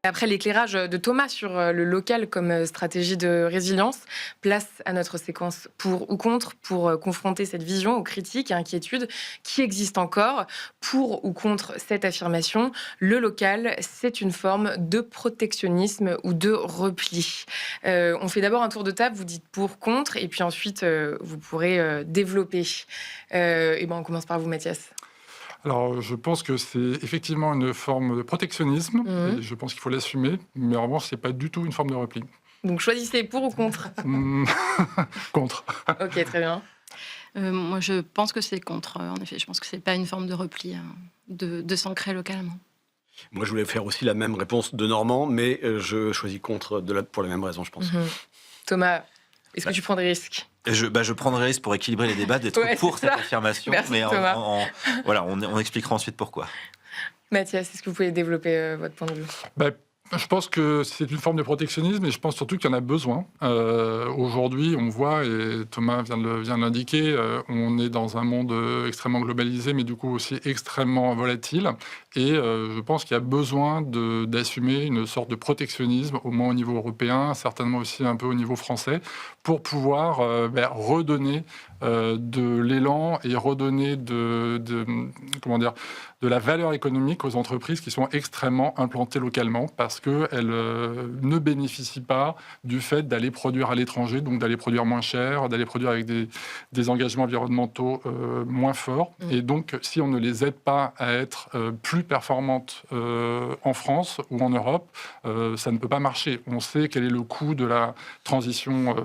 Après l'éclairage de Thomas sur le local comme stratégie de résilience, place à notre séquence pour ou contre, pour confronter cette vision aux critiques et inquiétudes qui existent encore. Pour ou contre cette affirmation, le local, c'est une forme de protectionnisme ou de repli. On fait d'abord un tour de table, vous dites pour, contre, et puis ensuite vous pourrez développer. Et ben on commence par vous, Mathias. Alors, je pense que c'est effectivement une forme de protectionnisme, et je pense qu'il faut l'assumer, mais en revanche, c'est pas du tout une forme de repli. Donc choisissez pour ou contre. Contre. Ok, très bien. Moi, je pense que c'est contre, en effet. Je pense que c'est pas une forme de repli, de s'ancrer localement. Moi, je voulais faire aussi la même réponse de Normand, mais je choisis contre pour la même raison, je pense. Thomas, est-ce que tu prends des risques? Je prendrai le risque pour équilibrer les débats d'être pour cette affirmation, Merci, mais Thomas. on expliquera ensuite pourquoi. Mathias, est-ce que vous pouvez développer votre point de vue? Je pense que c'est une forme de protectionnisme et je pense surtout qu'il y en a besoin. Aujourd'hui, on voit, et Thomas vient de l'indiquer, on est dans un monde extrêmement globalisé, mais du coup aussi extrêmement volatile. Et je pense qu'il y a besoin d'assumer une sorte de protectionnisme, au moins au niveau européen, certainement aussi un peu au niveau français, pour pouvoir redonner de l'élan et redonner de la valeur économique aux entreprises qui sont extrêmement implantées localement parce qu'elles ne bénéficient pas du fait d'aller produire à l'étranger, donc d'aller produire moins cher, d'aller produire avec des engagements environnementaux moins forts. Et donc, si on ne les aide pas à être plus performantes en France ou en Europe, ça ne peut pas marcher. On sait quel est le coût de la transition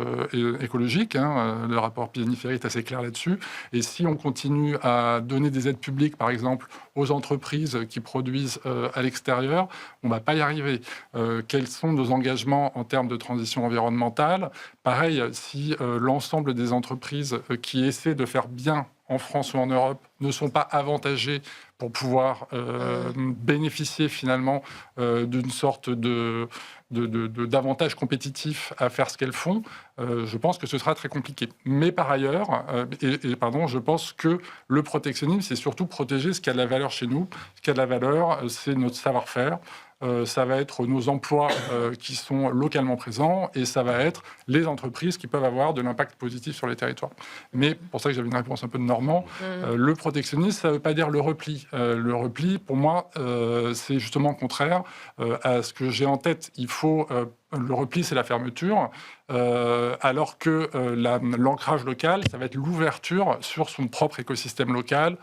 écologique. Le rapport Pianifferi est assez clair là-dessus. Et si on continue à donner des aides publiques, par exemple, aux entreprises qui produisent à l'extérieur, on ne va pas y arriver. Quels sont nos engagements en termes de transition environnementale? Pareil, si l'ensemble des entreprises qui essaient de faire bien en France ou en Europe ne sont pas avantagées pour pouvoir bénéficier finalement d'une sorte d'avantage compétitif à faire ce qu'elles font, je pense que ce sera très compliqué. Mais par ailleurs, je pense que le protectionnisme, c'est surtout protéger ce qui a de la valeur chez nous. Ce qui a de la valeur, c'est notre savoir-faire. Ça va être nos emplois qui sont localement présents et ça va être les entreprises qui peuvent avoir de l'impact positif sur les territoires. Mais pour ça que j'avais une réponse un peu de Normand, le protectionnisme, ça ne veut pas dire le repli. Le repli, pour moi, c'est justement contraire à ce que j'ai en tête. Le repli, c'est la fermeture, alors que l'ancrage local, ça va être l'ouverture sur son propre écosystème local,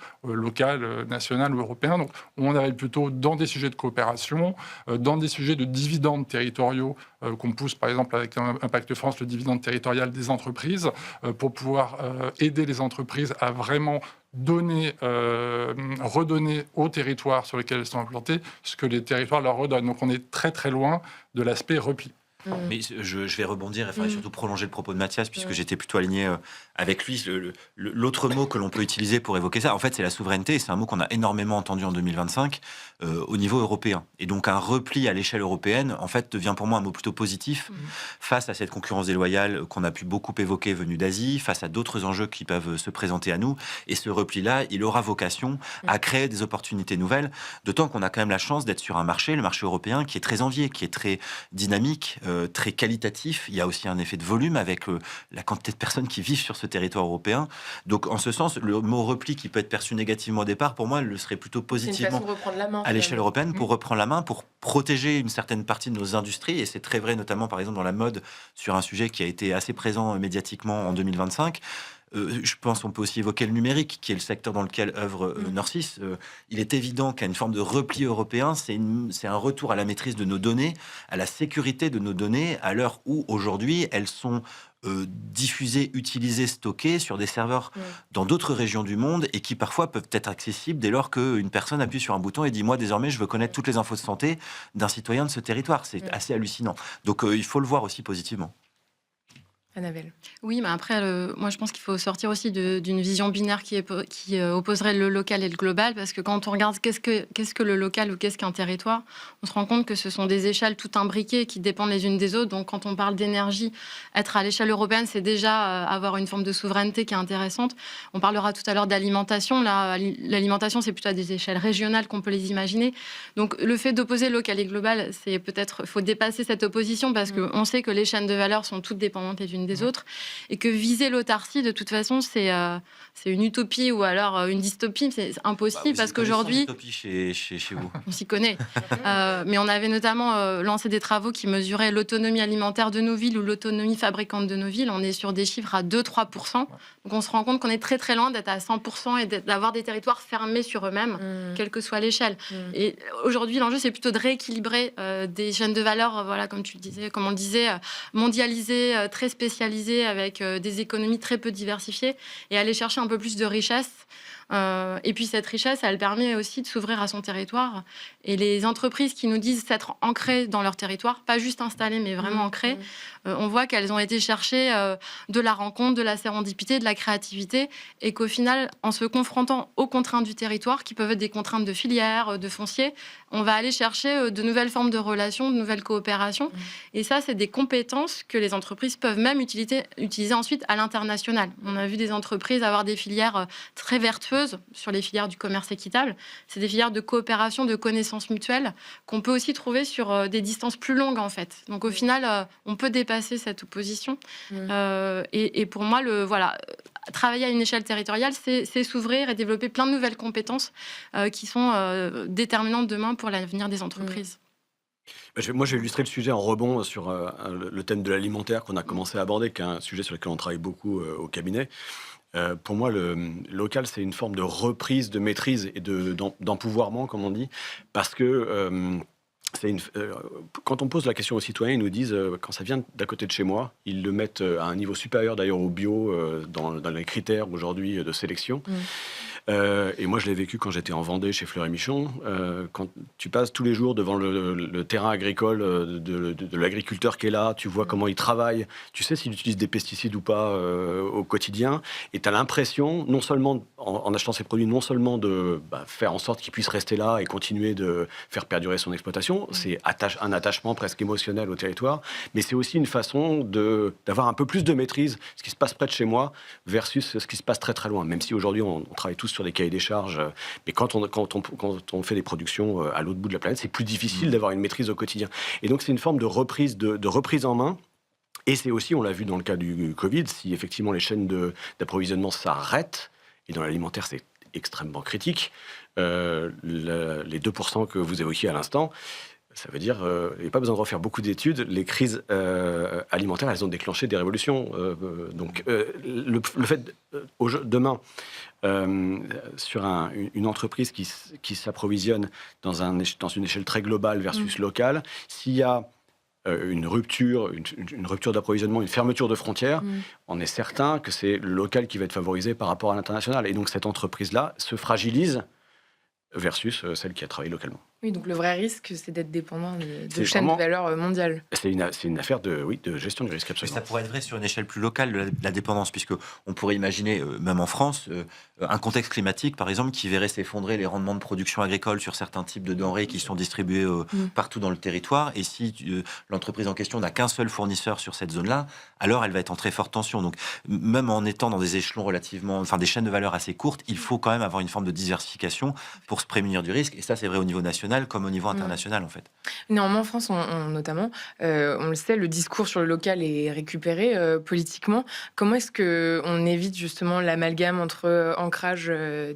national ou européen. Donc, on arrive plutôt dans des sujets de coopération, dans des sujets de dividendes territoriaux qu'on pousse, par exemple, avec Impact France, le dividende territorial des entreprises, pour pouvoir aider les entreprises à vraiment redonner aux territoires sur lesquels elles sont implantées ce que les territoires leur redonnent. Donc on est très très loin de l'aspect repli. Mais je vais rebondir et surtout prolonger le propos de Mathias, puisque j'étais plutôt aligné avec lui. L'autre mot que l'on peut utiliser pour évoquer ça, en fait, c'est la souveraineté. Et c'est un mot qu'on a énormément entendu en 2025 au niveau européen. Et donc, un repli à l'échelle européenne, en fait, devient pour moi un mot plutôt positif face à cette concurrence déloyale qu'on a pu beaucoup évoquer venue d'Asie, face à d'autres enjeux qui peuvent se présenter à nous. Et ce repli-là, il aura vocation à créer des opportunités nouvelles, d'autant qu'on a quand même la chance d'être sur un marché, le marché européen, qui est très envié, qui est très dynamique, très qualitatif. Il y a aussi un effet de volume avec la quantité de personnes qui vivent sur ce territoire européen. Donc, en ce sens, le mot repli qui peut être perçu négativement au départ, pour moi, le serait plutôt positivement à l'échelle européenne pour reprendre la main, pour protéger une certaine partie de nos industries. Et c'est très vrai, notamment, par exemple, dans la mode, sur un sujet qui a été assez présent médiatiquement en 2025. Je pense qu'on peut aussi évoquer le numérique, qui est le secteur dans lequel œuvre Norcis. Il est évident qu'à une forme de repli européen, c'est un retour à la maîtrise de nos données, à la sécurité de nos données, à l'heure où, aujourd'hui, elles sont diffusées, utilisées, stockées sur des serveurs dans d'autres régions du monde et qui, parfois, peuvent être accessibles dès lors qu'une personne appuie sur un bouton et dit « Moi, désormais, je veux connaître toutes les infos de santé d'un citoyen de ce territoire ». C'est assez hallucinant. Donc, il faut le voir aussi positivement. Annabelle. Oui, mais après, moi, je pense qu'il faut sortir aussi d'une vision binaire qui opposerait le local et le global, parce que quand on regarde qu'est-ce que le local ou qu'est-ce qu'un territoire, on se rend compte que ce sont des échelles tout imbriquées qui dépendent les unes des autres. Donc, quand on parle d'énergie, être à l'échelle européenne, c'est déjà avoir une forme de souveraineté qui est intéressante. On parlera tout à l'heure d'alimentation. Là, l'alimentation, c'est plutôt à des échelles régionales qu'on peut les imaginer. Donc, le fait d'opposer local et global, c'est peut-être, faut dépasser cette opposition, parce qu'on sait que les chaînes de valeur sont toutes dépendantes les unes des autres, et que viser l'autarcie, de toute façon, c'est une utopie ou alors une dystopie, c'est impossible, parce qu'aujourd'hui... Utopie chez vous. On s'y connaît. Mais on avait notamment lancé des travaux qui mesuraient l'autonomie alimentaire de nos villes ou l'autonomie fabricante de nos villes. On est sur des chiffres à 2-3%. Donc on se rend compte qu'on est très très loin d'être à 100% et d'avoir des territoires fermés sur eux-mêmes, quelle que soit l'échelle. Et aujourd'hui, l'enjeu, c'est plutôt de rééquilibrer des chaînes de valeur, voilà, comme tu le disais, comme on le disait, mondialisées, très spécialisées, avec des économies très peu diversifiées, et aller chercher un peu plus de richesse. Et puis cette richesse, elle permet aussi de s'ouvrir à son territoire. Et les entreprises qui nous disent s'être ancrées dans leur territoire, pas juste installées, mais vraiment ancrées, on voit qu'elles ont été chercher de la rencontre, de la sérendipité, de la créativité, et qu'au final, en se confrontant aux contraintes du territoire, qui peuvent être des contraintes de filière, de foncier, on va aller chercher de nouvelles formes de relations, de nouvelles coopérations. Et ça, c'est des compétences que les entreprises peuvent même utiliser ensuite à l'international. On a vu des entreprises avoir des filières très vertueuses sur les filières du commerce équitable. C'est des filières de coopération, de connaissances mutuelles qu'on peut aussi trouver sur des distances plus longues, en fait. Donc au final, on peut dépasser cette opposition. Et pour moi, travailler à une échelle territoriale, c'est s'ouvrir et développer plein de nouvelles compétences qui sont déterminantes demain pour l'avenir des entreprises. Moi, j'ai illustré le sujet en rebond sur le thème de l'alimentaire qu'on a commencé à aborder, qui est un sujet sur lequel on travaille beaucoup au cabinet. Pour moi, le local, c'est une forme de reprise, de maîtrise et d'empouvoirment, comme on dit, parce que quand on pose la question aux citoyens, ils nous disent quand ça vient d'à côté de chez moi, ils le mettent à un niveau supérieur d'ailleurs au bio dans les critères aujourd'hui de sélection. Et moi, je l'ai vécu quand j'étais en Vendée chez Fleury Michon. Quand tu passes tous les jours devant le terrain agricole de l'agriculteur qui est là, tu vois comment il travaille, tu sais s'il utilise des pesticides ou pas au quotidien, et tu as l'impression, non seulement en achetant ces produits, non seulement de faire en sorte qu'il puisse rester là et continuer de faire perdurer son exploitation, c'est un attachement presque émotionnel au territoire, mais c'est aussi une façon d'avoir un peu plus de maîtrise, ce qui se passe près de chez moi versus ce qui se passe très très loin, même si aujourd'hui on travaille tous sur des cahiers des charges, mais quand on fait des productions à l'autre bout de la planète, c'est plus difficile d'avoir une maîtrise au quotidien. Et donc c'est une forme de reprise en main. Et c'est aussi, on l'a vu dans le cas du Covid, si effectivement les chaînes d'approvisionnement s'arrêtent, et dans l'alimentaire c'est extrêmement critique, les 2% que vous évoquiez à l'instant, ça veut dire il n'y a pas besoin de refaire beaucoup d'études. Les crises alimentaires, elles ont déclenché des révolutions. Donc le fait, demain, sur une entreprise qui s'approvisionne dans une échelle très globale versus locale, s'il y a une rupture d'approvisionnement, une fermeture de frontières, on est certain que c'est le local qui va être favorisé par rapport à l'international. Et donc cette entreprise-là se fragilise versus celle qui a travaillé localement. Oui, donc le vrai risque, c'est d'être dépendant de chaînes de valeur mondiales. C'est une affaire de gestion du risque, absolument. Mais ça pourrait être vrai sur une échelle plus locale, la dépendance, puisqu'on pourrait imaginer, même en France, un contexte climatique, par exemple, qui verrait s'effondrer les rendements de production agricole sur certains types de denrées qui sont distribués partout dans le territoire. Et si l'entreprise en question n'a qu'un seul fournisseur sur cette zone-là, alors elle va être en très forte tension. Donc, même en étant dans des échelons des chaînes de valeur assez courtes, il faut quand même avoir une forme de diversification pour se prémunir du risque. Et ça, c'est vrai au niveau national comme au niveau international, en fait. Néanmoins, en France, notamment, on le sait, le discours sur le local est récupéré politiquement. Comment est-ce qu'on évite justement l'amalgame entre ancrage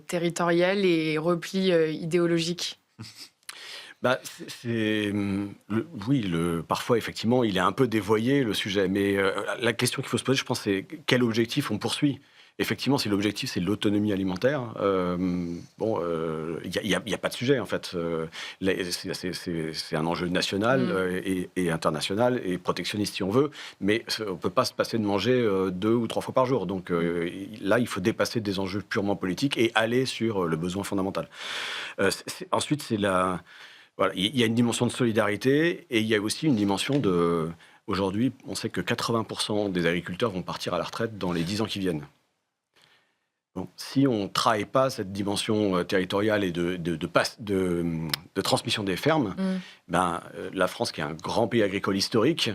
territorial et repli idéologique ? Parfois, effectivement, il est un peu dévoyé, le sujet. Mais la question qu'il faut se poser, je pense, c'est quel objectif on poursuit ? Effectivement, si l'objectif, c'est l'autonomie alimentaire, il n'y a pas de sujet, en fait. C'est un enjeu national et international et protectionniste, si on veut, mais on ne peut pas se passer de manger 2 ou 3 fois par jour. Donc là, il faut dépasser des enjeux purement politiques et aller sur le besoin fondamental. Ensuite, il y a une dimension de solidarité et il y a aussi une dimension Aujourd'hui, on sait que 80% des agriculteurs vont partir à la retraite dans les 10 ans qui viennent. Bon, si on ne travaille pas cette dimension territoriale et de transmission des fermes, la France, qui est un grand pays agricole historique,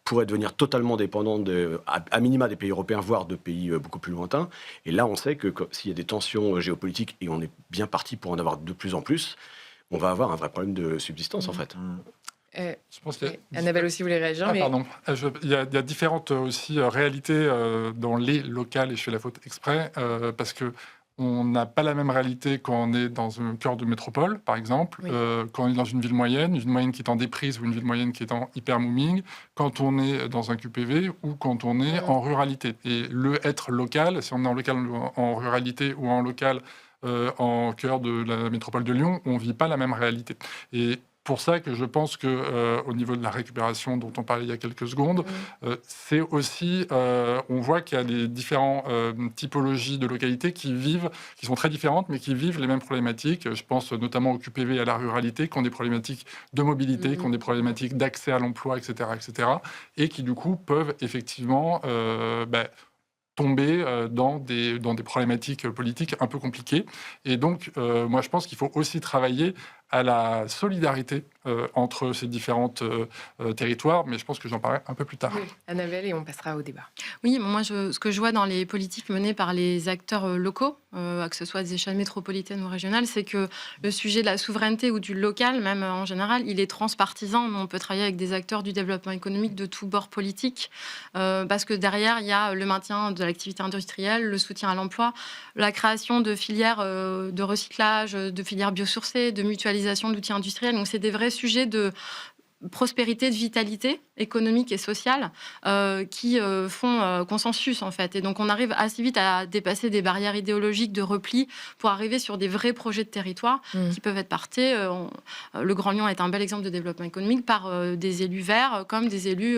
pourrait devenir totalement dépendante à minima des pays européens, voire de pays beaucoup plus lointains. Et là, on sait que s'il y a des tensions géopolitiques, et on est bien parti pour en avoir de plus en plus, on va avoir un vrai problème de subsistance, en fait. Je pense qu'il y a... Annabelle aussi voulait réagir. Ah, mais... pardon. Il y a différentes aussi réalités dans les locales, et je fais la faute exprès, parce que on n'a pas la même réalité quand on est dans un cœur de métropole, par exemple, Oui. quand on est dans une ville moyenne qui est en déprise ou une ville moyenne qui est en hyper-moving, quand on est dans un QPV ou quand on est en ruralité. Et le être local, si on est en local en ruralité ou en local en cœur de la métropole de Lyon, on ne vit pas la même réalité. Et pour ça que je pense que au niveau de la récupération dont on parlait il y a quelques secondes, c'est aussi, on voit qu'il y a des différentes typologies de localités qui sont très différentes, mais qui vivent les mêmes problématiques. Je pense notamment au QPV et à la ruralité, qui ont des problématiques de mobilité, qui ont des problématiques d'accès à l'emploi, etc., et qui du coup peuvent effectivement tomber dans des problématiques politiques un peu compliquées. Et donc, moi, je pense qu'il faut aussi travailler à la solidarité entre ces différents territoires, mais je pense que j'en parlerai un peu plus tard. Oui, Annabelle, et on passera au débat. Oui, moi, ce que je vois dans les politiques menées par les acteurs locaux, que ce soit des échelles métropolitaines ou régionales, c'est que le sujet de la souveraineté ou du local, même en général, il est transpartisan. On peut travailler avec des acteurs du développement économique de tous bords politiques, parce que derrière, il y a le maintien de l'activité industrielle, le soutien à l'emploi, la création de filières de recyclage, de filières biosourcées, de mutualisation d'outils industriels. Donc, c'est des vrais sujets de prospérité, de vitalité économique et sociale qui font consensus, en fait. Et donc, on arrive assez vite à dépasser des barrières idéologiques de repli pour arriver sur des vrais projets de territoire qui peuvent être portés. Le Grand Lyon est un bel exemple de développement économique par des élus verts comme des élus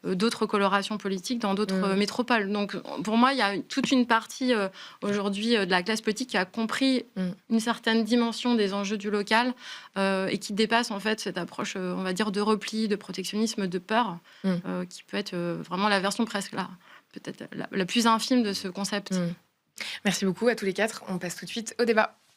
d'autres colorations politiques dans d'autres métropoles. Donc, pour moi, il y a toute une partie aujourd'hui de la classe politique qui a compris une certaine dimension des enjeux du local et qui dépasse, en fait, cette approche, on va dire, de repli, de protectionnisme, de peur, qui peut être vraiment la version presque là, peut-être la plus infime de ce concept. Merci beaucoup à tous les quatre. On passe tout de suite au débat.